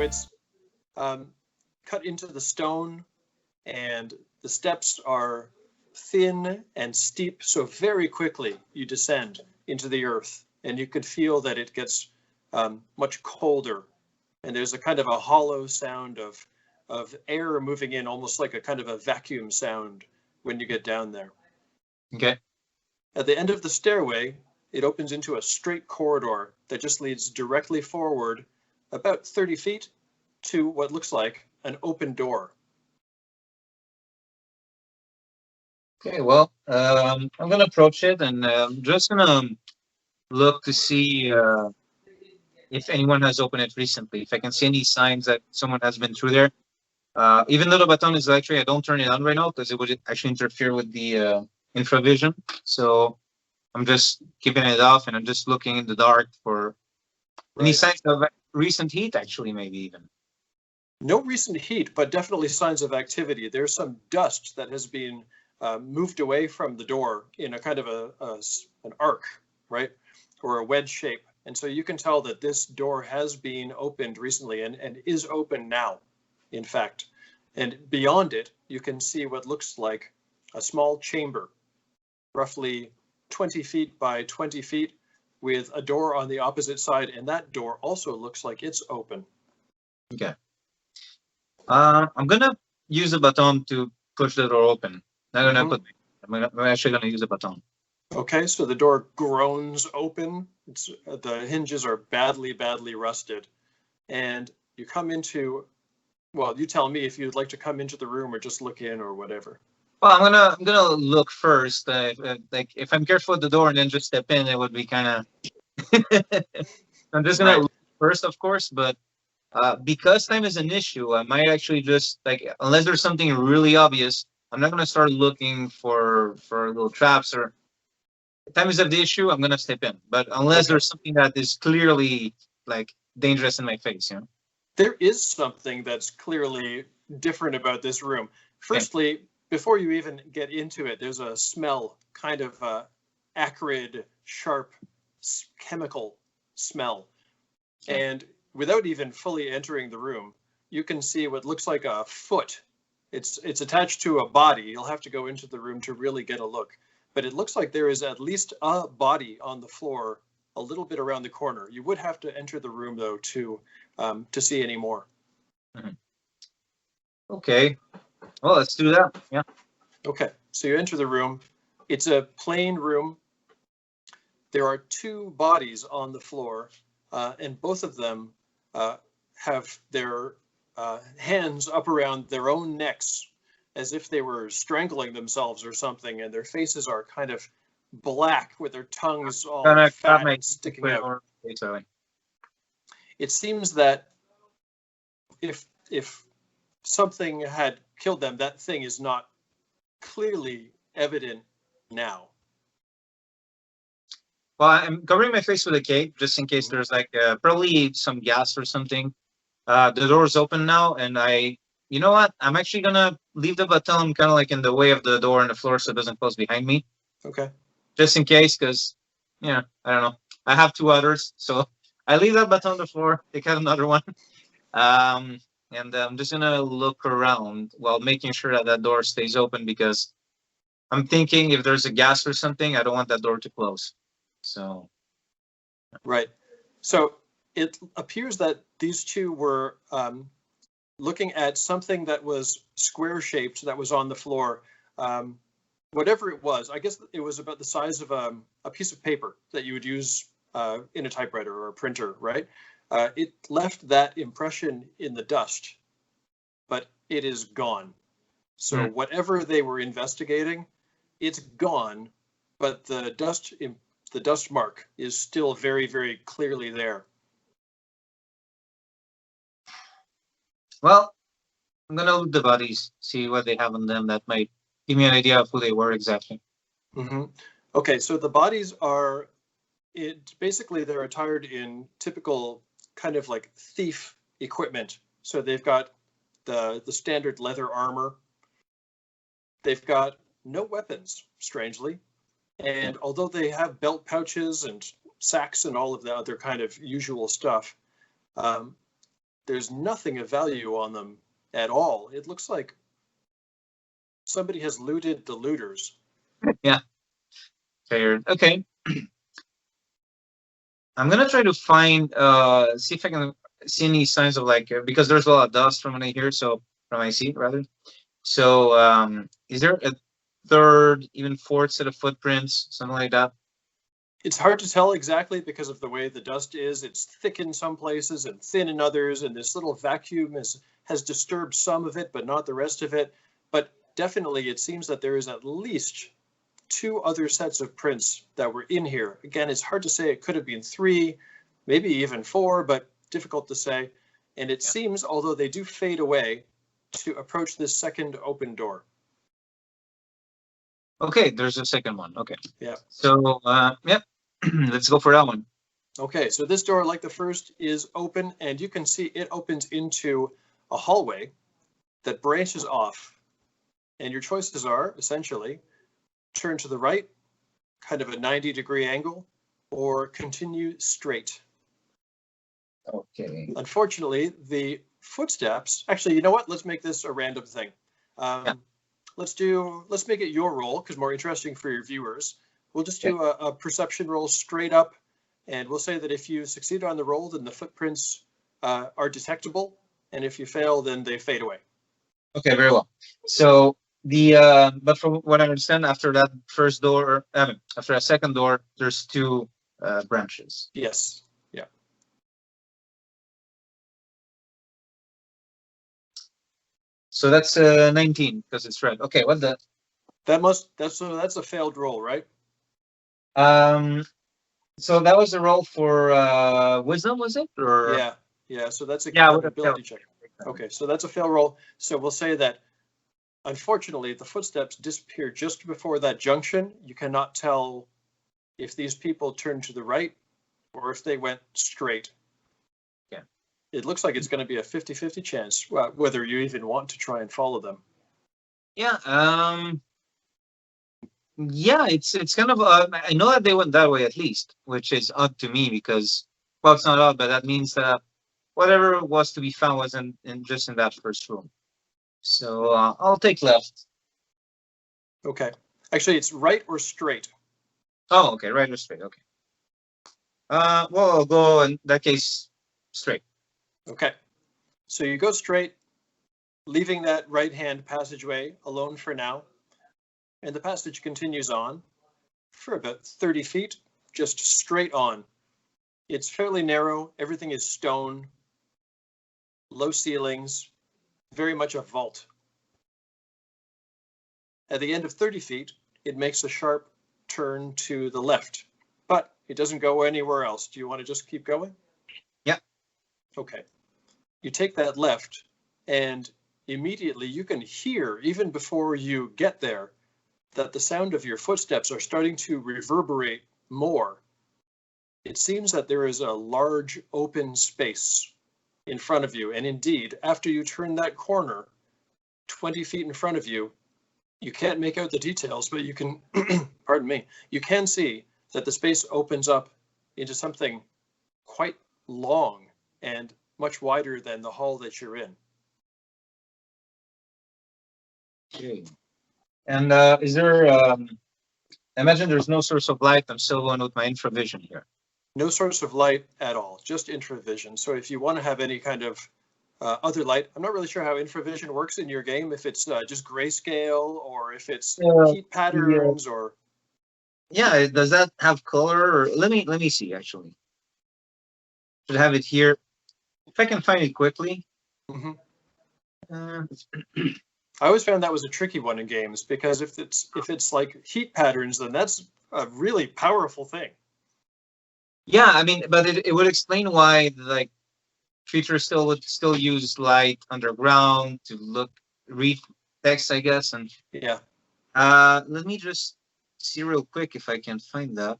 it's cut into the stone, and the steps are thin and steep, so very quickly you descend into the earth, and you could feel that it gets much colder, and there's a kind of a hollow sound of air moving in, almost like a kind of a vacuum sound when you get down there. Okay. At the end of the stairway, it opens into a straight corridor that just leads directly forward about 30 feet to what looks like an open door. Okay, well, I'm gonna approach it, and I'm just gonna look to see if anyone has opened it recently. If I can see any signs that someone has been through there. Even though the button is electric, I don't turn it on right now because it would actually interfere with the infravision. So I'm just keeping it off, and I'm just looking in the dark for any signs of recent heat, actually, maybe even. No recent heat, but definitely signs of activity. There's some dust that has been moved away from the door in a kind of an arc, right? Or a wedge shape. And so you can tell that this door has been opened recently and is open now, in fact. And beyond it, you can see what looks like a small chamber, roughly 20 feet by 20 feet, with a door on the opposite side. And that door also looks like it's open. Okay. I'm gonna use the button to push the door open. I'm actually gonna use the button. Okay, so the door groans open. The hinges are badly rusted, and you come into. Well, you tell me if you'd like to come into the room or just look in or whatever. Well, I'm gonna look first. Like if I'm careful with the door and then just step in, it would be kind of. I'm just gonna look first, of course, but because time is an issue, I might actually just unless there's something really obvious, I'm not gonna start looking for little traps or. Time is of the issue. I'm gonna step in, but unless there's something that is clearly dangerous in my face, you know. There is something that's clearly different about this room. Firstly, before you even get into it, there's a smell, kind of acrid, sharp, chemical smell. Okay. And without even fully entering the room, you can see what looks like a foot. It's attached to a body. You'll have to go into the room to really get a look. But it looks like there is at least a body on the floor a little bit around the corner. You would have to enter the room, though, to see any more. Mm-hmm. Okay. Well, let's do that. Yeah. Okay. So you enter the room. It's a plain room. There are two bodies on the floor, and both of them have their hands up around their own necks, as if they were strangling themselves or something, and their faces are kind of black with their tongues all fat and sticking out. It seems that if something had killed them, that thing is not clearly evident now. Well, I'm covering my face with a cape just in case there's probably some gas or something. The door's open now, and you know what? I'm actually gonna leave the button kind of in the way of the door and the floor so it doesn't close behind me. Okay. Just in case, because I don't know. I have two others, so I leave that button on the floor. Take out another one, and I'm just gonna look around while making sure that that door stays open because I'm thinking if there's a gas or something, I don't want that door to close. So. Right. So it appears that these two were looking at something that was square shaped that was on the floor. Whatever it was, I guess it was about the size of a piece of paper that you would use in a typewriter or a printer, right? It left that impression in the dust, but it is gone. So whatever they were investigating, it's gone, but the dust mark is still very, very clearly there. Well, I'm gonna look the bodies, see what they have on them that might give me an idea of who they were exactly. Mm-hmm. Okay, so the bodies are, basically they're attired in typical kind of thief equipment. So they've got the standard leather armor. They've got no weapons, strangely. And although they have belt pouches and sacks and all of the other kind of usual stuff, there's nothing of value on them at all. It looks like somebody has looted the looters. Yeah. Fair. Okay. I'm gonna try to find see if I can see any signs of like because there's a lot of dust from what I hear, so from what I see rather. So is there a third, even fourth set of footprints, something like that? It's hard to tell exactly because of the way the dust is. It's thick in some places and thin in others, and this little vacuum has disturbed some of it, but not the rest of it. But definitely, it seems that there is at least 2 other sets of prints that were in here. Again, it's hard to say. It could have been 3, maybe even 4, but difficult to say. And it seems, although they do fade away, to approach this second open door. Okay, there's a second one. Okay. Yeah. So yep, let's go for that one. Okay, so this door, like the first, is open, and you can see it opens into a hallway that branches off. And your choices are, essentially, turn to the right, kind of a 90-degree angle, or continue straight. Okay. Unfortunately, the footsteps, actually, you know what? Let's make this a random thing. Let's make it your roll, because more interesting for your viewers. We'll just do a perception roll straight up, and we'll say that if you succeed on the roll, then the footprints are detectable, and if you fail, then they fade away. Okay, very well. So the but from what I understand, after that first door, after a second door, there's 2 branches. Yes. Yeah. So that's 19 because it's red. Okay, what the? That's a failed roll, right? So that was a roll for wisdom, was it? Or Yeah. So that's a ability check. Okay, so that's a fail roll. So we'll say that, unfortunately, the footsteps disappear just before that junction. You cannot tell if these people turned to the right or if they went straight. Yeah. It looks like it's going to be a 50-50 chance whether you even want to try and follow them. Yeah. Yeah, it's kind of I know that they went that way at least, which is odd to me because, well, it's not odd, but that means that whatever was to be found wasn't just in that first room. So I'll take left. Okay. Actually, it's right or straight. Oh, okay, right or straight. Okay. Well, I'll go in that case straight. Okay. So you go straight, leaving that right-hand passageway alone for now. And the passage continues on for about 30 feet, just straight on. It's fairly narrow. Everything is stone, low ceilings, very much a vault. At the end of 30 feet, it makes a sharp turn to the left, but it doesn't go anywhere else. Do you want to just keep going? Yeah. Okay. You take that left, and immediately you can hear, even before you get there, that the sound of your footsteps are starting to reverberate more. It seems that there is a large open space in front of you. And indeed, after you turn that corner, 20 feet in front of you, you can't make out the details, but you can, pardon me, you can see that the space opens up into something quite long and much wider than the hall that you're in. Okay. And is there, I imagine there's no source of light. I'm still going with my infravision here. No source of light at all, just infravision. So if you want to have any kind of other light, I'm not really sure how infravision works in your game, if it's just grayscale or if it's heat patterns or. Yeah, does that have color? Or let me see actually. Should have it here. If I can find it quickly. Mm-hmm. I always found that was a tricky one in games because if it's like heat patterns, then that's a really powerful thing. Yeah, I mean, but it would explain why like creatures would still use light underground to read text, I guess. And yeah. Let me just see real quick if I can find that.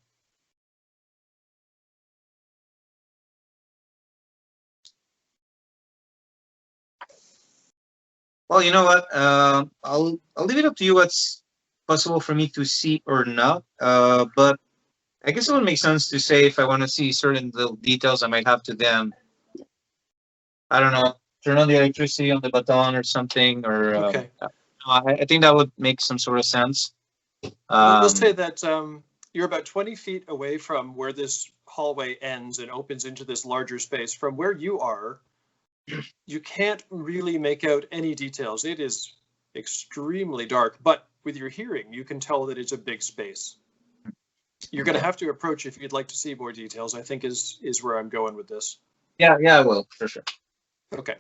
Well, you know what? I'll leave it up to you what's possible for me to see or not. But I guess it would make sense to say if I want to see certain little details, I might have to then I don't know, turn on the electricity on the baton or something, or Okay. I think that would make some sort of sense. We'll say that you're about 20 feet away from where this hallway ends and opens into this larger space. From where you are, you can't really make out any details. It is extremely dark, but with your hearing, you can tell that it's a big space. You're going to have to approach if you'd like to see more details, I think is where I'm going with this. Yeah, I will, for sure. Okay.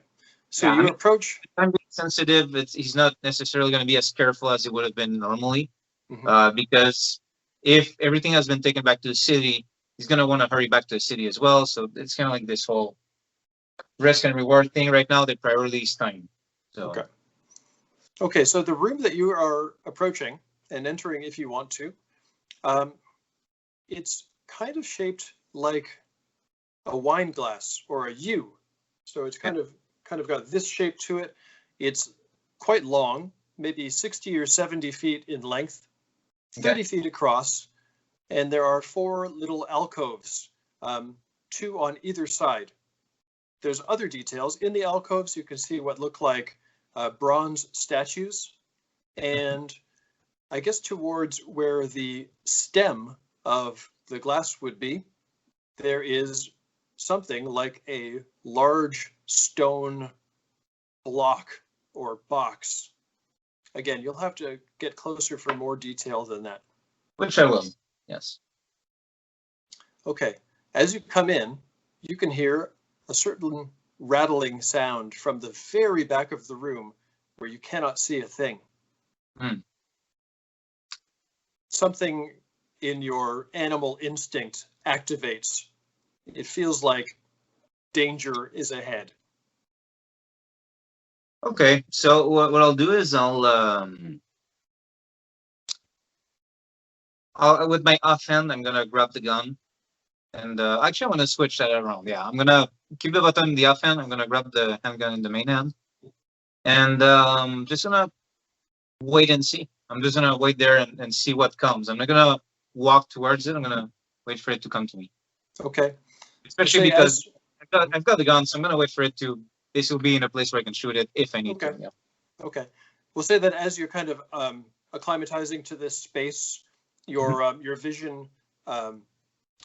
So Yeah, you approach. I'm being sensitive. He's not necessarily going to be as careful as it would have been normally, because if everything has been taken back to the city, he's going to want to hurry back to the city as well. So it's kind of like this whole risk and reward thing right now. The priority is time. So. Okay, so the room that you are approaching and entering, if you want to, it's kind of shaped like a wine glass or a U. So it's kind of got this shape to it. It's quite long, maybe 60 or 70 feet in length, 30 feet across, and there are 4 little alcoves, 2 on either side. There's other details. In the alcoves, you can see what look like bronze statues, and I guess towards where the stem of the glass would be, there is something like a large stone block or box. Again, you'll have to get closer for more detail than that. Which I will, yes. Okay, as you come in, you can hear a certain rattling sound from the very back of the room where you cannot see a thing. Something in your animal instinct activates. It feels like danger is ahead. Okay, so what I'll do is I'll with my offhand, I'm gonna grab the gun, and actually I want to switch that around. Yeah, I'm gonna keep the button in the offhand. I'm gonna grab the handgun in the main hand, and just gonna wait and see. I'm just gonna wait there and see what comes. I'm not gonna walk towards it. I'm gonna wait for it to come to me. Okay. Especially because I've got the gun, so I'm gonna wait for it to. This will be in a place where I can shoot it if I need to. Yeah. Okay. We'll say that as you're kind of acclimatizing to this space, your vision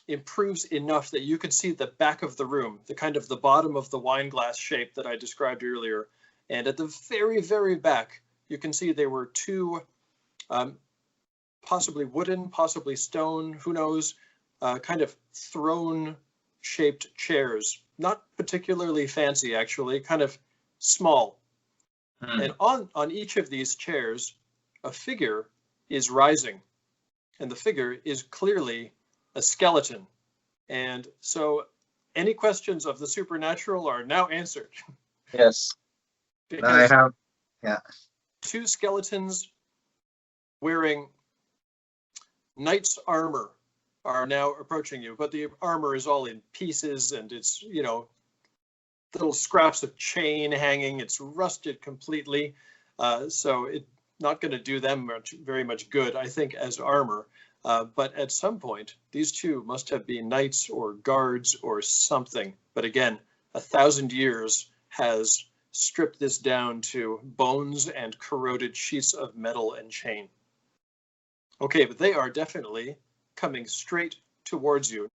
improves enough that you can see the back of the room, the kind of the bottom of the wine glass shape that I described earlier. And at the very, very back, you can see there were 2 possibly wooden, possibly stone, who knows, kind of throne-shaped chairs. Not particularly fancy, actually, kind of small. And on each of these chairs, a figure is rising. And the figure is clearly a skeleton. And so any questions of the supernatural are now answered. Yes. Because I have, yeah. 2 skeletons wearing knight's armor are now approaching you, but the armor is all in pieces and it's, little scraps of chain hanging. It's rusted completely. So it's not going to do them very much good, I think, as armor. But at some point, these 2 must have been knights or guards or something. But again, 1,000 years has stripped this down to bones and corroded sheets of metal and chain. Okay, but they are definitely coming straight towards you.